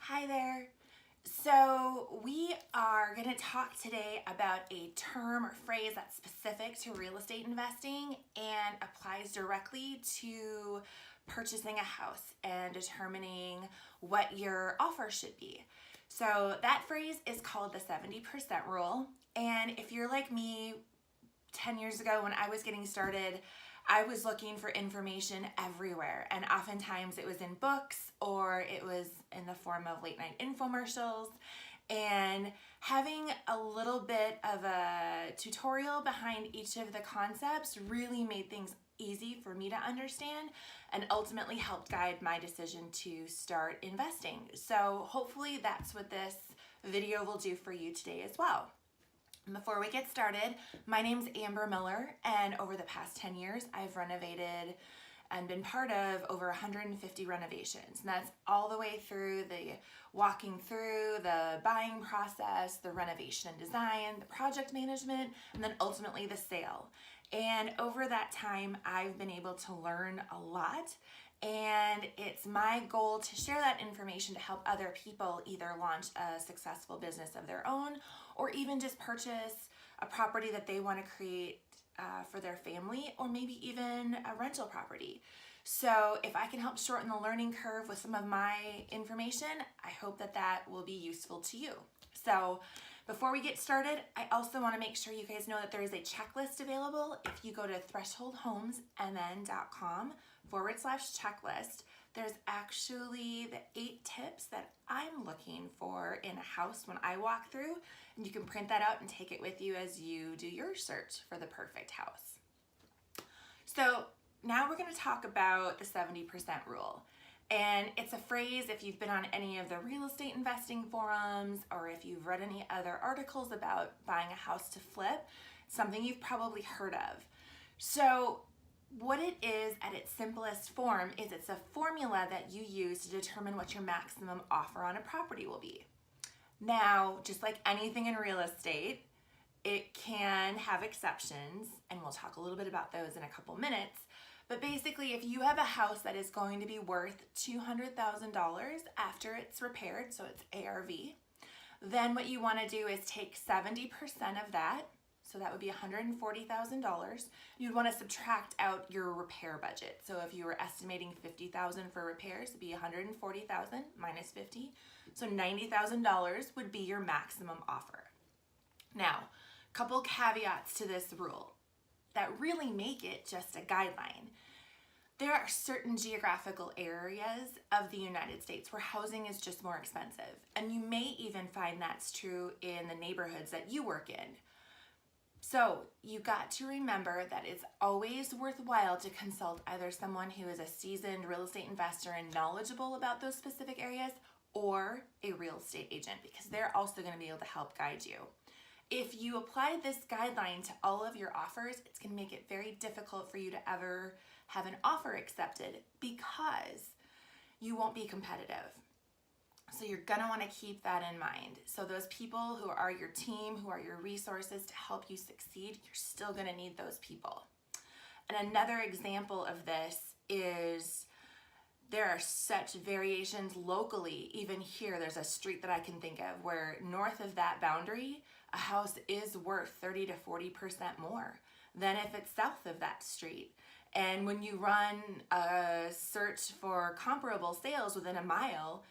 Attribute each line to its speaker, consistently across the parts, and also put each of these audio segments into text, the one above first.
Speaker 1: Hi there. So we are going to talk today about a term or phrase that's specific to real estate investing and applies directly to purchasing a house and determining what your offer should be. So that phrase is called the 70% rule. And if you're like me, 10 years ago when I was getting started, I was looking for information everywhere, and oftentimes it was in books or it was in the form of late night infomercials, and having a little bit of a tutorial behind each of the concepts really made things easy for me to understand and ultimately helped guide my decision to start investing. So hopefully that's what this video will do for you today as well. Before we get started, my name's Amber Miller, and over the past 10 years, I've renovated and been part of over 150 renovations. And that's all the way through the walking through, the buying process, the renovation and design, the project management, and then ultimately the sale. And over that time, I've been able to learn a lot. And it's my goal to share that information to help other people either launch a successful business of their own or even just purchase a property that they want to create for their family, or maybe even a rental property. So if I can help shorten the learning curve with some of my information, I hope that that will be useful to you. So before we get started, I also want to make sure you guys know that there is a checklist available. If you go to thresholdhomesmn.com/checklist, there's actually the 8 tips that I'm looking for in a house when I walk through, and you can print that out and take it with you as you do your search for the perfect house. So now we're going to talk about the 70% rule. And it's a phrase, if you've been on any of the real estate investing forums or if you've read any other articles about buying a house to flip, something you've probably heard of. So what it is at its simplest form is it's a formula that you use to determine what your maximum offer on a property will be. Now, just like anything in real estate, it can have exceptions, and we'll talk a little bit about those in a couple minutes. But basically, if you have a house that is going to be worth $200,000 after it's repaired, so it's ARV, then what you want to do is take 70% of that, so that would be $140,000. You'd want to subtract out your repair budget. So if you were estimating $50,000 for repairs, it'd be $140,000 minus 50. So $90,000 would be your maximum offer. Now, a couple caveats to this rule that really make it just a guideline. There are certain geographical areas of the United States where housing is just more expensive. And you may even find that's true in the neighborhoods that you work in. So you got to remember that it's always worthwhile to consult either someone who is a seasoned real estate investor and knowledgeable about those specific areas, or a real estate agent, because they're also going to be able to help guide you. If you apply this guideline to all of your offers, it's going to make it very difficult for you to ever have an offer accepted because you won't be competitive. So you're going to want to keep that in mind. So those people who are your team, who are your resources to help you succeed, you're still going to need those people. And another example of this is there are such variations locally. Even here, there's a street that I can think of where north of that boundary, a house is worth 30 to 40% more than if it's south of that street. And when you run a search for comparable sales within a mile,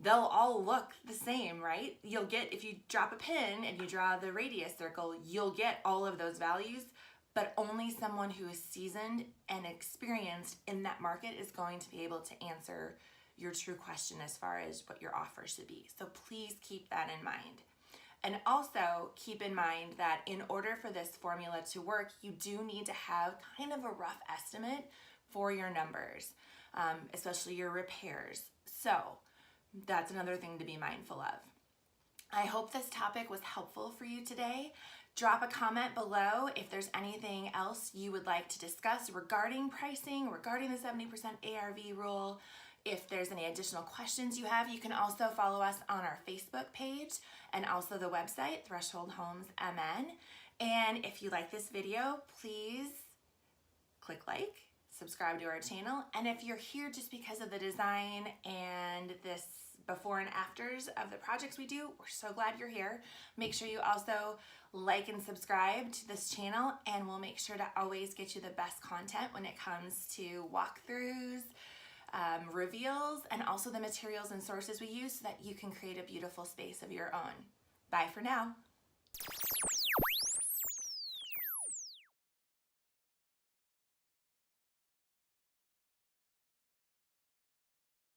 Speaker 1: they'll all look the same, right? You'll get, if you drop a pin and you draw the radius circle, you'll get all of those values, but only someone who is seasoned and experienced in that market is going to be able to answer your true question as far as what your offer should be. So please keep that in mind. And also keep in mind that in order for this formula to work, you do need to have kind of a rough estimate for your numbers, especially your repairs. So that's another thing to be mindful of. I hope this topic was helpful for you today. Drop a comment below if there's anything else you would like to discuss regarding pricing, regarding the 70% ARV rule. If there's any additional questions you have, you can also follow us on our Facebook page and also the website, Threshold Homes MN. And if you like this video, please click like, subscribe to our channel. And if you're here just because of the design and this before and afters of the projects we do. We're so glad you're here. Make sure you also like and subscribe to this channel, and we'll make sure to always get you the best content when it comes to walkthroughs, reveals, and also the materials and sources we use so that you can create a beautiful space of your own. Bye for now.